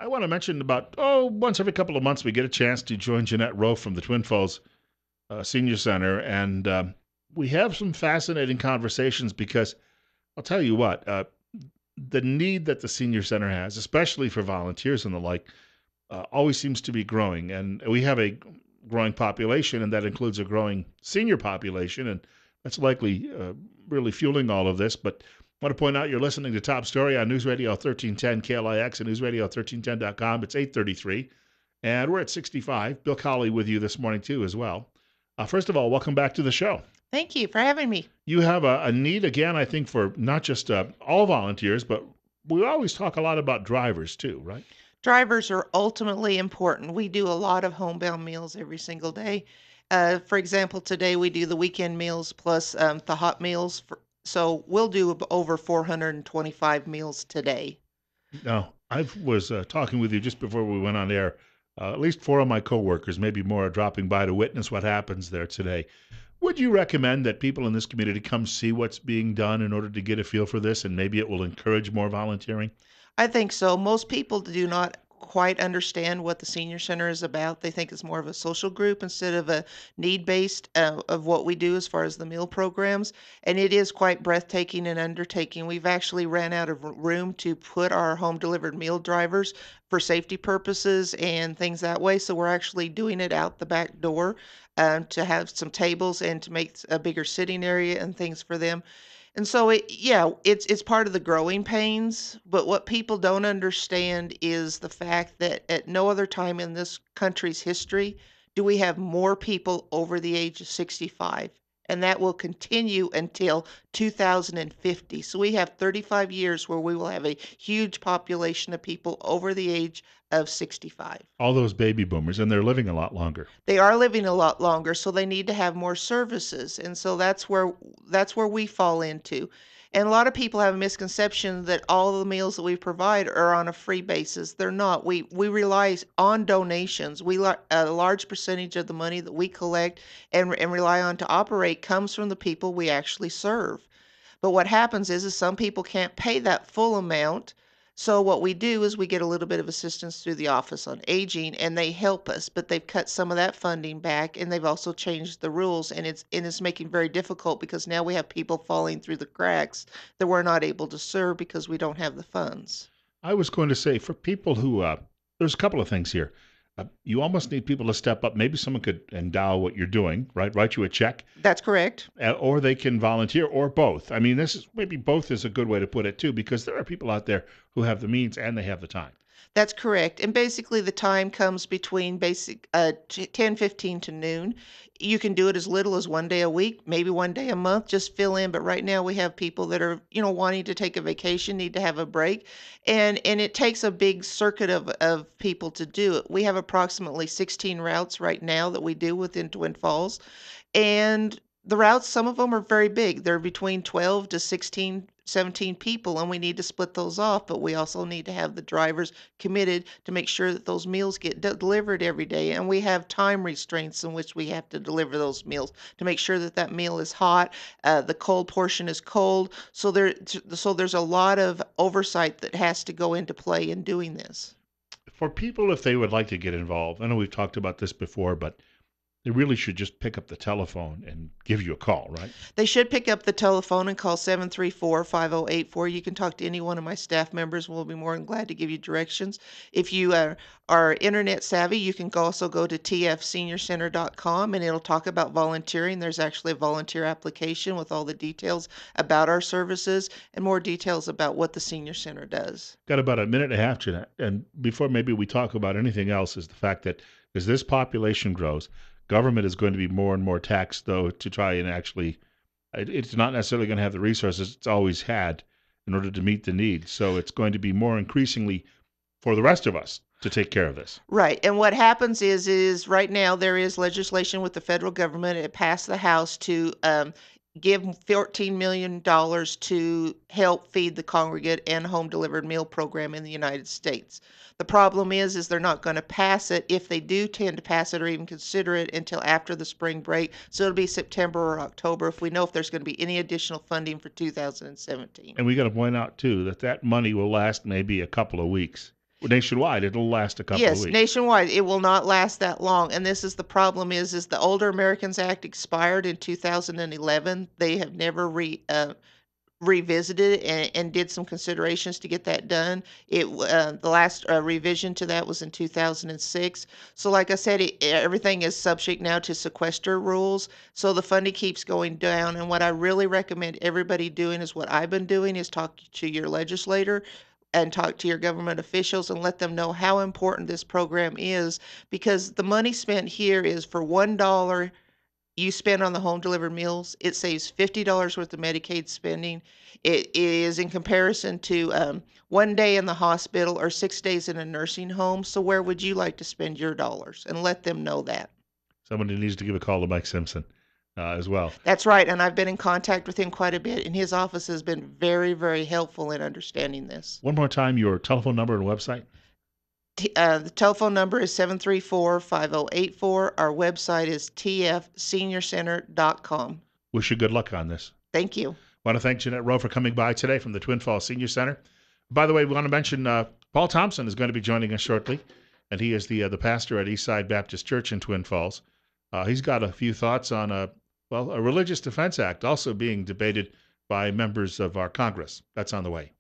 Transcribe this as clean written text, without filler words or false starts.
I want to mention about, once every couple of months we get a chance to join Jeanette Rowe from the Twin Falls Senior Center. And we have some fascinating conversations because I'll tell you what, the need that the Senior Center has, especially for volunteers and the like, always seems to be growing. And we have a growing population, and that includes a growing senior population. And that's likely really fueling all of this. But I want to point out you're listening to Top Story on News Radio 1310 KLIX and newsradio1310.com. It's 8:33, and we're at 65. Bill Colley with you this morning, too, as well. First of all, welcome back to the show. Thank you for having me. You have a need, again, I think, for not just all volunteers, but we always talk a lot about drivers, too, right? Drivers are ultimately important. We do a lot of homebound meals every single day. For example, today we do the weekend meals plus the hot meals. So we'll do over 425 meals today. Now, I was talking with you just before we went on air. At least four of my coworkers, maybe more, are dropping by to witness what happens there today. Would you recommend that people in this community come see what's being done in order to get a feel for this, and maybe it will encourage more volunteering? I think so. Most people do not quite understand what the senior center is about. They think it's more of a social group instead of a need-based of what we do as far as the meal programs. And it is quite breathtaking and undertaking. We've actually ran out of room to put our home delivered meal drivers for safety purposes and things that way. So we're actually doing it out the back door to have some tables and to make a bigger sitting area and things for them. And so it's part of the growing pains, but what people don't understand is the fact that at no other time in this country's history do we have more people over the age of 65, and that will continue until 2050. So we have 35 years where we will have a huge population of people over the age of 65. All those baby boomers, and they're living a lot longer. They are living a lot longer, so they need to have more services, and so that's where we fall into. And a lot of people have a misconception that all the meals that we provide are on a free basis. They're not. We rely on donations. A large percentage of the money that we collect and rely on to operate comes from the people we actually serve. But what happens is some people can't pay that full amount. So what we do is we get a little bit of assistance through the Office on Aging, and they help us, but they've cut some of that funding back, and they've also changed the rules, and it's making it very difficult because now we have people falling through the cracks that we're not able to serve because we don't have the funds. I was going to say, for people who, there's a couple of things here. You almost need people to step up. Maybe someone could endow what you're doing, right? Write you a check, That's correct. or they can volunteer, or both. I mean, this is maybe both is a good way to put it too, because there are people out there who have the means and they have the time. That's correct. And basically the time comes between 10:15 to noon. You can do it as little as one day a week, maybe one day a month, just fill in. But right now we have people that are, wanting to take a vacation, need to have a break. And it takes a big circuit of people to do it. We have approximately 16 routes right now that we do within Twin Falls. And the routes, some of them are very big. They're between 12 to 16, 17 people, and we need to split those off. But we also need to have the drivers committed to make sure that those meals get delivered every day. And we have time restraints in which we have to deliver those meals to make sure that that meal is hot, the cold portion is cold. So there's a lot of oversight that has to go into play in doing this. For people, if they would like to get involved, I know we've talked about this before, but they really should just pick up the telephone and give you a call, right? They should pick up the telephone and call 734-5084. You can talk to any one of my staff members. We'll be more than glad to give you directions. If you are internet savvy, you can also go to tfseniorcenter.com and it'll talk about volunteering. There's actually a volunteer application with all the details about our services and more details about what the senior center does. Got about a minute and a half, Jeanette. And before maybe we talk about anything else, is the fact that as this population grows, government is going to be more and more taxed, though, to try and actually, it's not necessarily going to have the resources it's always had in order to meet the needs. So it's going to be more increasingly for the rest of us to take care of this. Right. And what happens is right now there is legislation with the federal government. It passed the House to give $14 million to help feed the congregate and home delivered meal program in the United States. The problem is they're not going to pass it, if they do tend to pass it or even consider it, until after the spring break. So it'll be September or October if we know if there's going to be any additional funding for 2017. And we got to point out, too, that that money will last maybe a couple of weeks. Nationwide, it'll last a couple of Yes, weeks. nationwide, it will not last that long, and this is the problem is the Older Americans Act expired in 2011. They have never revisited and did some considerations to get that done. The last revision to that was in 2006. So, like I said, everything is subject now to sequester rules. So the funding keeps going down. And what I really recommend everybody doing is what I've been doing is talk to your legislator and talk to your government officials and let them know how important this program is because the money spent here is for $1 you spend on the home delivered meals, it saves $50 worth of Medicaid spending. It is in comparison to 1 day in the hospital or 6 days in a nursing home. So, where would you like to spend your dollars? And let them know that. Somebody needs to give a call to Mike Simpson as well. That's right. And I've been in contact with him quite a bit, and his office has been very, very helpful in understanding this. One more time, your telephone number and website. The telephone number is 734-5084. Our website is tfseniorcenter.com. Wish you good luck on this. Thank you. I want to thank Jeanette Rowe for coming by today from the Twin Falls Senior Center. By the way, we want to mention Paul Thompson is going to be joining us shortly, and he is the pastor at Eastside Baptist Church in Twin Falls. He's got a few thoughts on a Religious Defense Act also being debated by members of our Congress. That's on the way.